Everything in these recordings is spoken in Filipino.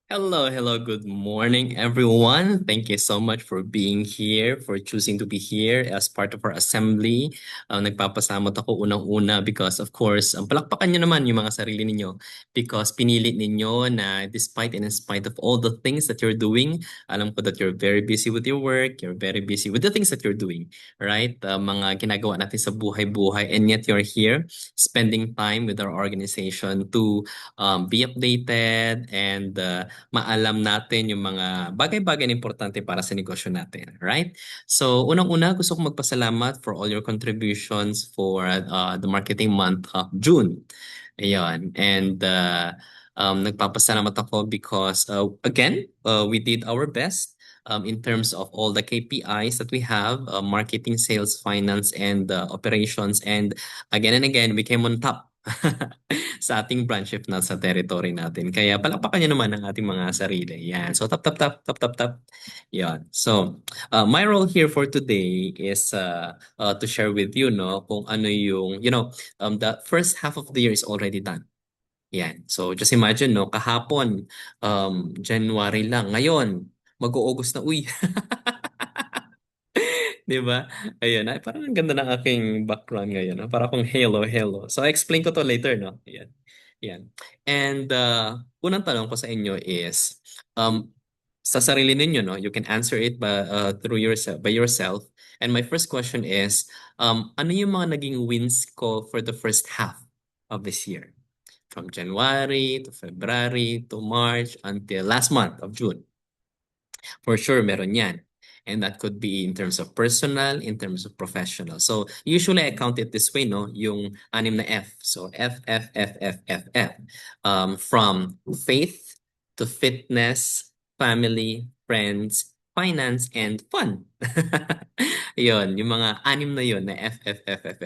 Hello, good morning, everyone. Thank you so much for being here, for choosing to be here as part of our assembly. Nagpapasalamat ako unang-una because, of course, palakpakan nyo naman yung mga sarili ninyo because pinili ninyo na despite and in spite of all the things that you're doing, alam ko that you're very busy with your work, you're very busy with the things that you're doing, right? Mga ginagawa natin sa buhay-buhay, and yet you're here spending time with our organization to be updated and maalam natin yung mga bagay-bagay na importante para sa negosyo natin, right? So, unang-una, gusto ko magpasalamat for all your contributions for the marketing month of June. Ayun. And nagpapasalamat ako because, again, we did our best in terms of all the KPIs that we have, marketing, sales, finance, and operations. And again, we came on top sa ating branch if not sa territory natin. Kaya palakpakan niyo naman ang ating mga sarili. Yan. So tap. Yan. So my role here for today is to share with you no kung ano yung the first half of the year is already done. Yan. So just imagine no kahapon January lang. Ngayon mag-August na uy. 'Di ba? Ayun, ay parang ang ganda ng aking background ngayon, no? Para akong hello. So I explain ko to later, no? Ayan. Yan. And unang tanong ko sa inyo is sa sarili ninyo, no? You can answer it through yourself by yourself. And my first question is ano yung mga naging wins ko for the first half of this year? From January to February to March until last month of June. For sure, meron yan. And that could be in terms of personal, in terms of professional. So usually I count it this way, no? Yung anim na F. So F. From faith to fitness, family, friends, finance, and fun. Yun, yung mga anim na yun na F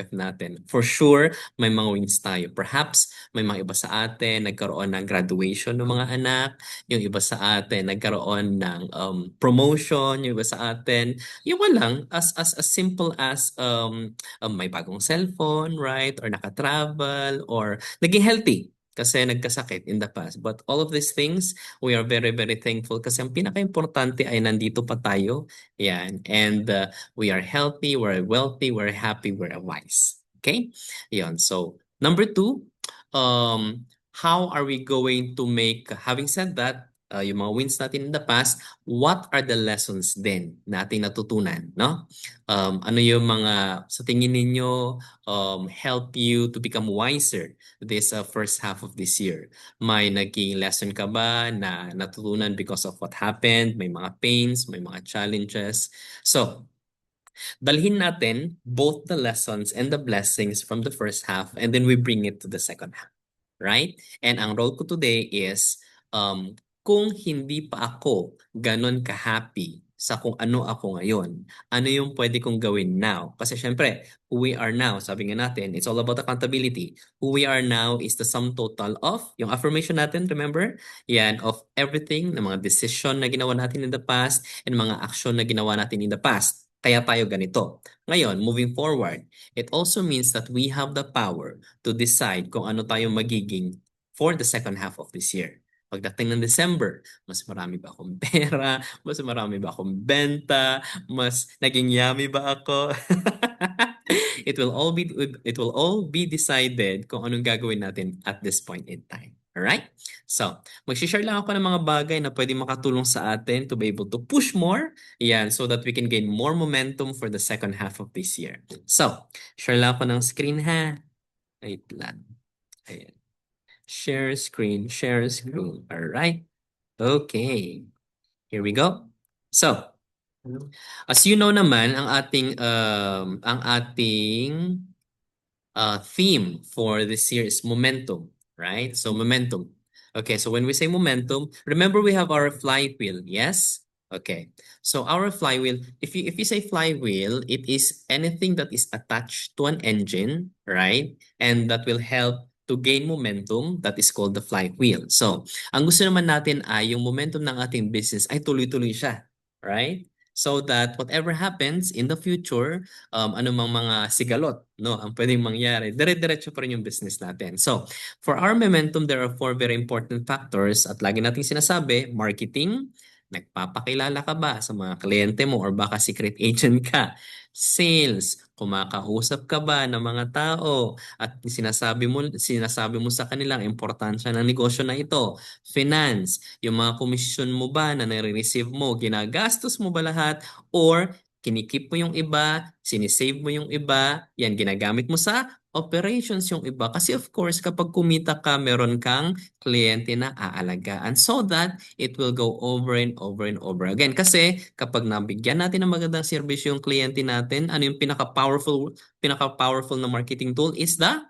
natin. For sure, may mga wins tayo. Perhaps, may mga iba sa atin, nagkaroon ng graduation ng mga anak, yung iba sa atin nagkaroon ng promotion, yung iba sa atin, yung walang, as simple as may bagong cellphone, right? Or naka-travel, or naging healthy kasi nagkasakit in the past. But all of these things, we are very thankful kasi ang pinaka-importante ay nandito pa tayo. Yan. And we are healthy, we're wealthy, we're happy, we're wise. Okay? Yan. So, number two, how are we going to make, having said that, yung mga wins natin in the past, what are the lessons din na ating natutunan, no? Ano yung mga, sa tingin ninyo, help you to become wiser this first half of this year? May naging lesson ka ba na natutunan because of what happened? May mga pains, may mga challenges? So, dalhin natin both the lessons and the blessings from the first half and then we bring it to the second half. Right? And ang role ko today is kung hindi pa ako ganun ka-happy sa kung ano ako ngayon, ano yung pwede kong gawin now? Kasi syempre, who we are now, sabi nga natin, it's all about accountability. Who we are now is the sum total of, yung affirmation natin, remember? Yan, of everything, ng mga decision na ginawa natin in the past, and mga action na ginawa natin in the past. Kaya tayo ganito. Ngayon, moving forward, it also means that we have the power to decide kung ano tayo magiging for the second half of this year. Pagdating ng December, mas marami ba akong pera? Mas marami ba akong benta? Mas naging yummy ba ako? It will all be decided kung anong gagawin natin at this point in time. Alright? So, mag-share lang ako ng mga bagay na pwede makatulong sa atin to be able to push more. Yan, so that we can gain more momentum for the second half of this year. So, share lang ako ng screen ha. Wait lang. Ayan. Share screen. All right. Okay. Here we go. So, as you know naman, ang ating theme for this year is momentum, right? So, momentum. Okay, so when we say momentum, remember we have our flywheel, yes? Okay. So our flywheel, if you say flywheel, it is anything that is attached to an engine, right? And that will help to gain momentum, that is called the flywheel. So, ang gusto naman natin ay yung momentum ng ating business ay tuloy-tuloy siya, right? So that whatever happens in the future, anumang mga sigalot, no, ang pwedeng mangyari, dire-diretso pa rin yung business natin. So, for our momentum, there are four very important factors at lagi nating sinasabi, marketing, nagpapakilala ka ba sa mga kliyente mo or baka secret agent ka? Sales, kumakausap ka ba ng mga tao at sinasabi mo sa kanila ang importansya ng negosyo na ito? Finance, yung mga komisyon mo ba na nare-receive mo, ginagastos mo ba lahat or kinikip mo yung iba, sinisave mo yung iba, yan ginagamit mo sa operations yung iba. Kasi of course, kapag kumita ka, meron kang kliyente na aalagaan so that it will go over and over and over again. Kasi kapag nabigyan natin ng magandang serbisyo yung kliyente natin, ano yung pinaka-powerful na marketing tool is the,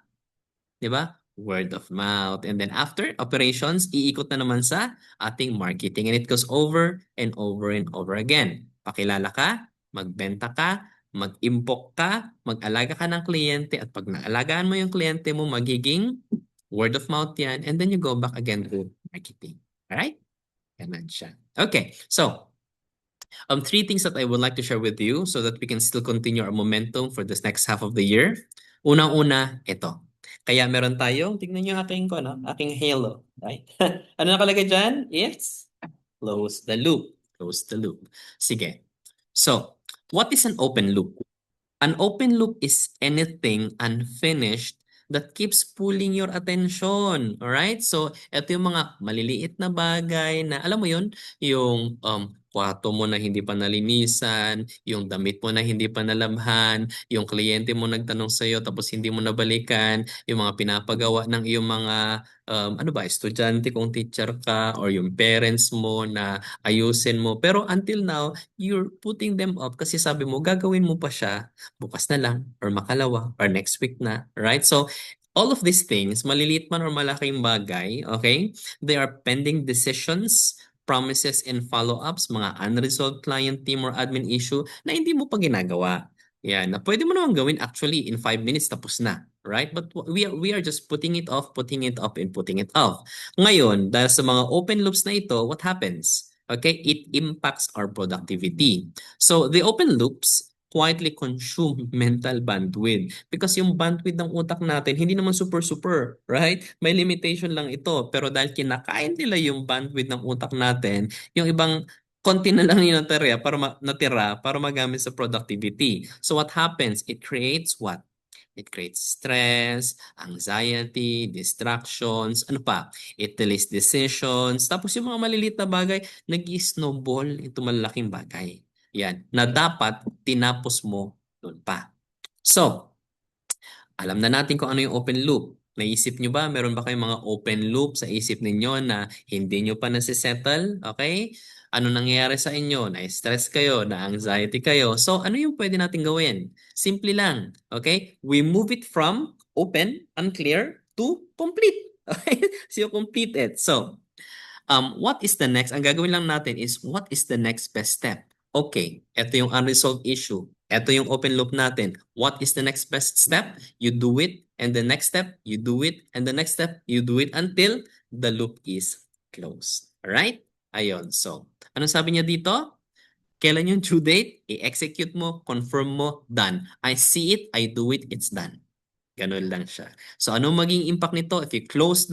di ba? Word of mouth. And then after operations, iikot na naman sa ating marketing. And it goes over and over again. Pakilala ka, magbenta ka, mag-impok ka, mag-alaga ka ng kliyente, at pag naalagaan mo yung kliyente mo, magiging word of mouth yan, and then you go back again to marketing. Alright? Ganun siya. Okay, so three things that I would like to share with you so that we can still continue our momentum for this next half of the year. Unang-una, ito. Kaya meron tayong, tignan niyo aking, aking halo. Right? Ano nakalagay dyan? It's close the loop. Close the loop. Sige. So, what is an open loop? An open loop is anything unfinished that keeps pulling your attention. Alright? So, ito yung mga maliliit na bagay na, alam mo yun, yung kwarto mo na hindi pa nalinisan, yung damit mo na hindi pa nalabhan, yung kliyente mo nagtanong sa'yo tapos hindi mo nabalikan, yung mga pinapagawa ng iyong mga, ano ba, estudyante kung teacher ka, or yung parents mo na ayusin mo. Pero until now, you're putting them off kasi sabi mo, gagawin mo pa siya bukas na lang or makalawa or next week na, right? So, all of these things, maliliit man or malaking bagay, okay? They are pending decisions, promises, and follow-ups, mga unresolved client team or admin issue na hindi mo pa ginagawa. Yan, na pwede mo naman gawin actually in 5 minutes tapos na, right? But we are just putting it off, and putting it off. Ngayon, dahil sa mga open loops na ito, what happens? Okay, it impacts our productivity. So, the open loops quietly consume mental bandwidth. Because yung bandwidth ng utak natin, hindi naman super, right? May limitation lang ito. Pero dahil kinakain nila yung bandwidth ng utak natin, yung ibang konti na lang yung natira para magamit sa productivity. So what happens? It creates what? It creates stress, anxiety, distractions, ano pa? It delays decisions. Tapos yung mga maliliit na bagay, nag-snowball into malalaking bagay. Yan, na dapat tinapos mo noon pa. So, alam na natin kung ano yung open loop. Naisip nyo ba, meron ba kayong mga open loop sa isip ninyo na hindi nyo pa nasisettle? Okay? Ano nangyayari sa inyo? Na-stress kayo, na-anxiety kayo. So, ano yung pwede natin gawin? Simple lang. Okay? We move it from open, unclear, to complete. Okay? So, you complete it. So, what is the next? Ang gagawin lang natin is, what is the next best step? Okay, ito yung unresolved issue. Ito yung open loop natin. What is the next best step? You do it, and the next step, you do it, and the next step, you do it until the loop is closed. Alright? Ayun. So, anong sabi niya dito? Kailan yung due date? I-execute mo, confirm mo, done. I see it, I do it, it's done. Ganun lang siya. So ano maging impact nito? If you close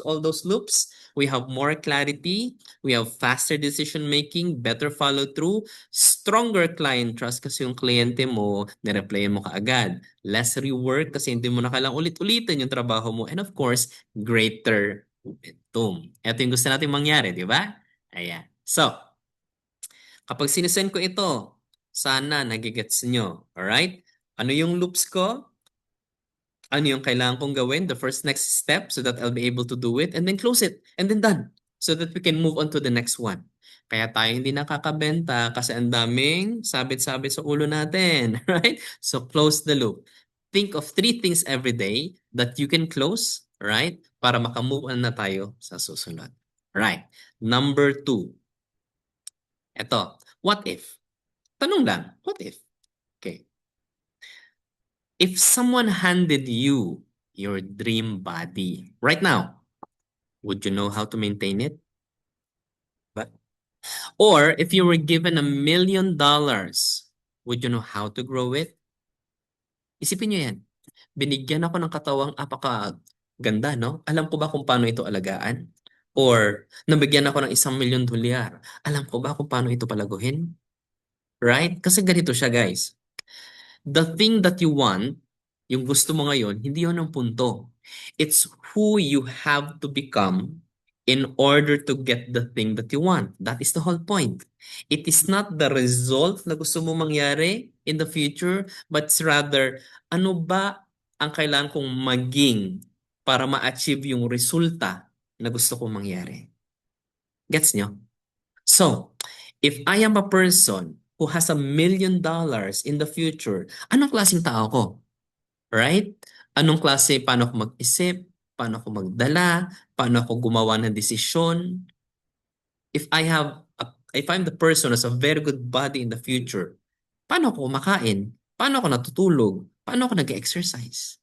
all those loops, we have more clarity, we have faster decision making, better follow through, stronger client trust kasi yung kliyente mo, nireplyan mo kaagad. Less rework kasi hindi mo na kailangang ulit-ulitin yung trabaho mo. And of course, greater momentum. Ito yung gusto natin mangyari, di ba? Ayan. So, kapag sinesend ko ito, sana nagigets nyo. Alright? Ano yung loops ko? Ano yung kailangan kong gawin, the first next step so that I'll be able to do it, and then close it, and then done. So that we can move on to the next one. Kaya tayo hindi nakakabenta kasi ang daming sabit-sabit sa ulo natin, right? So close the loop. Think of three things every day that you can close, right? Para makamove on na tayo sa susunod. Right. Number 2. Ito, what if? Tanong lang, what if? Okay. If someone handed you your dream body right now, would you know how to maintain it? But Or if you were given $1 million, would you know how to grow it? Isipin nyo yan. Binigyan ako ng katawang apaka-ganda, no? Alam ko ba kung paano ito alagaan? Or nabigyan ako ng $1 million. Alam ko ba kung paano ito palaguhin? Right? Kasi ganito siya, guys. The thing that you want, yung gusto mo ngayon, hindi yun ang punto. It's who you have to become in order to get the thing that you want. That is the whole point. It is not the result na gusto mo mangyari in the future, but it's rather, ano ba ang kailangan kong maging para ma-achieve yung resulta na gusto kong mangyari? Gets nyo? So, if I am a person who has $1 million in the future, anong klaseng tao ko? Right? Anong klase, paano ako mag-isip? Paano ako magdala? Paano ako gumawa ng desisyon? If I'm the person who has a very good body in the future, paano ako kumakain? Paano ako natutulog? Paano ako nag-exercise?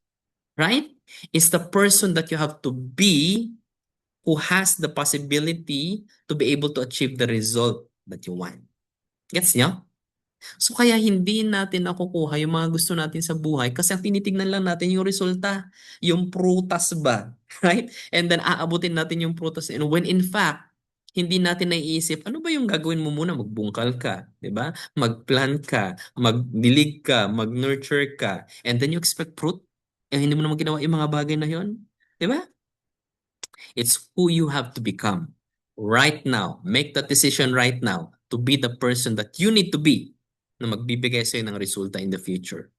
Right? It's the person that you have to be who has the possibility to be able to achieve the result that you want. Gets niyo? So kaya hindi natin nakukuha yung mga gusto natin sa buhay kasi ang tinitignan lang natin yung resulta, yung prutas ba, right? And then aabutin natin yung prutas and when in fact, hindi natin naiisip, ano ba yung gagawin mo muna? Magbungkal ka, di ba? Magplant ka, magdilig ka, mag-nurture ka, and then you expect fruit? Eh, hindi mo naman ginawa yung mga bagay na yon, di ba? It's who you have to become right now. Make that decision right now to be the person that you need to be na magbibigay sa'yo ng resulta in the future.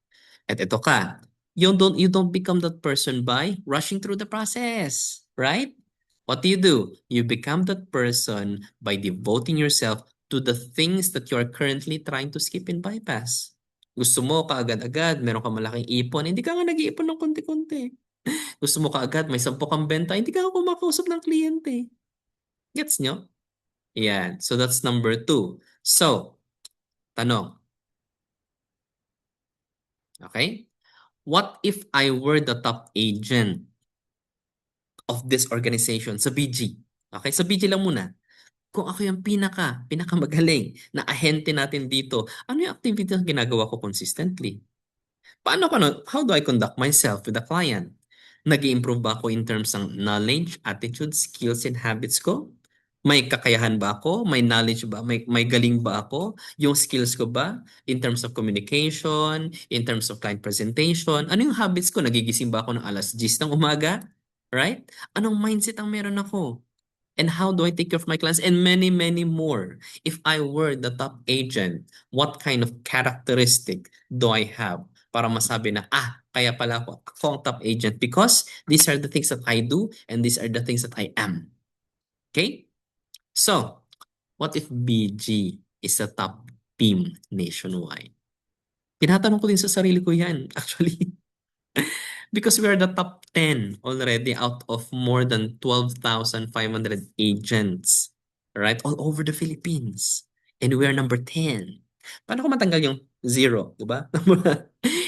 At ito ka, you don't become that person by rushing through the process, right? What do? You become that person by devoting yourself to the things that you are currently trying to skip and bypass. Gusto mo kaagad-agad, meron ka malaking ipon, hindi ka nga nag-iipon ng konti-konti. Gusto mo kaagad, may 10 kang benta, hindi ka ako kumakausap ng kliyente. Gets nyo? Yan. So that's number 2. So, tanong. Okay? What if I were the top agent of this organization sa BG? Okay? Sa BG lang muna. Kung ako yung pinakamagaling na ahente natin dito, ano yung activity na ginagawa ko consistently? How do I conduct myself with a client? Nag-i-improve ba ako in terms ng knowledge, attitude, skills, and habits ko? May kakayahan ba ako? May knowledge ba? May galing ba ako? Yung skills ko ba? In terms of communication, in terms of client presentation, ano yung habits ko? Nagigising ba ako ng alas 10 ng umaga? Right? Anong mindset ang meron ako? And how do I take care of my clients? And many, many more. If I were the top agent, what kind of characteristic do I have para masabi na, kaya pala ako ang top agent because these are the things that I do and these are the things that I am. Okay? So, what if BG is a top team nationwide? Tinatanong ko din sa sarili ko yan, actually. Because we are the top 10 already out of more than 12,500 agents, right? All over the Philippines. And we are number 10. Paano ko matanggal yung 0, di ba?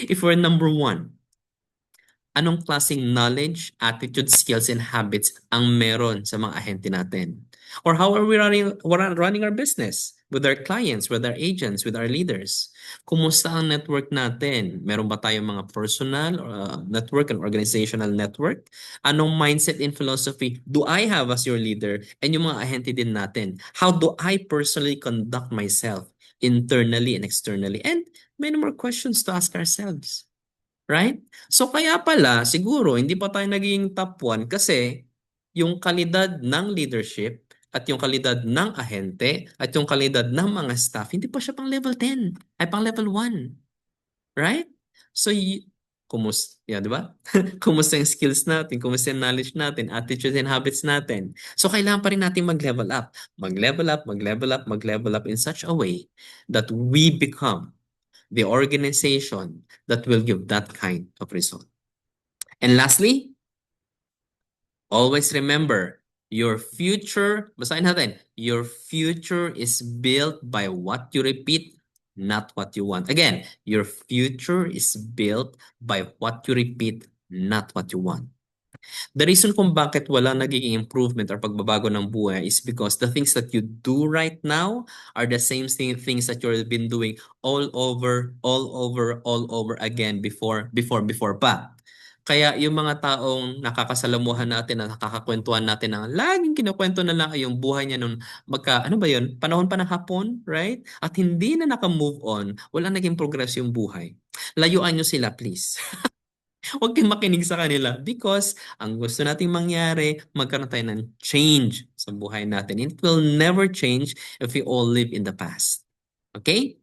If we're number 1, anong klaseng knowledge, attitude, skills, and habits ang meron sa mga ahente natin? Or how are we running our business with our clients, with our agents, with our leaders? Kumusta ang network natin? Meron ba tayong mga personal network and organizational network? Anong mindset and philosophy do I have as your leader and yung mga ahente din natin? How do I personally conduct myself internally and externally? And many more questions to ask ourselves. Right? So kaya pala, siguro, hindi pa tayo naging top 1 kasi yung kalidad ng leadership at yung kalidad ng ahente at yung kalidad ng mga staff, hindi pa siya pang level 10, ay pang level 1. Right? So, di ba? Kumusta yung skills natin, kumusta yung knowledge natin, attitudes and habits natin. So, kailangan pa rin natin mag-level up. Mag-level up, mag-level up, mag-level up in such a way that we become the organization that will give that kind of result. And lastly, always remember, basahin natin, your future is built by what you repeat, not what you want. Again, your future is built by what you repeat, not what you want. The reason kung bakit wala nagiging improvement or pagbabago ng buhay is because the things that you do right now are the same things that you've been doing all over again before pa. Kaya yung mga taong nakakasalamuhan natin na nakakakwentuhan natin na laging kinukwento na lang ay yung buhay niya nung ano ba yun? Panahon pa ng hapon, right? At hindi na naka-move on, wala naging progress yung buhay. Layuan nyo sila, please. Huwag kayong makinig sa kanila because ang gusto nating mangyari, magkaroon tayo ng change sa buhay natin. It will never change if we all live in the past. Okay?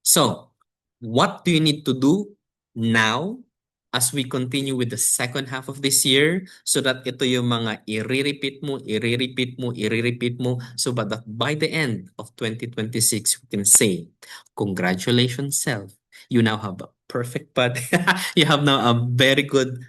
So, what do you need to do now as we continue with the second half of this year so that ito yung mga i-repeat mo so that by the end of 2026, you can say, congratulations, self. You now have a perfect body. You have now a very good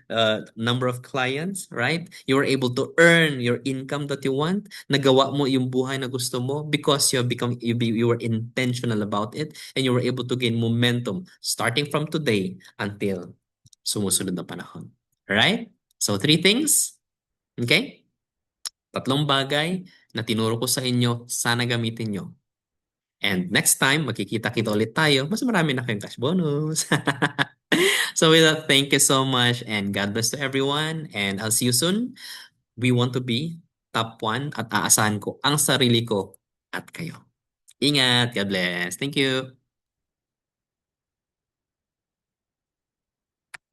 number of clients, right? You were able to earn your income that you want. Nagawa mo yung buhay na gusto mo because you were intentional about it and you were able to gain momentum starting from today until sumusunod na panahon. Right? So, three things. Okay? Tatlong bagay na tinuro ko sa inyo, sana gamitin nyo. And next time, magkikita-kita ulit tayo. Mas marami na kayong cash bonus. So with that, thank you so much and God bless to everyone. And I'll see you soon. We want to be top 1 at aasahan ko ang sarili ko at kayo. Ingat. God bless. Thank you.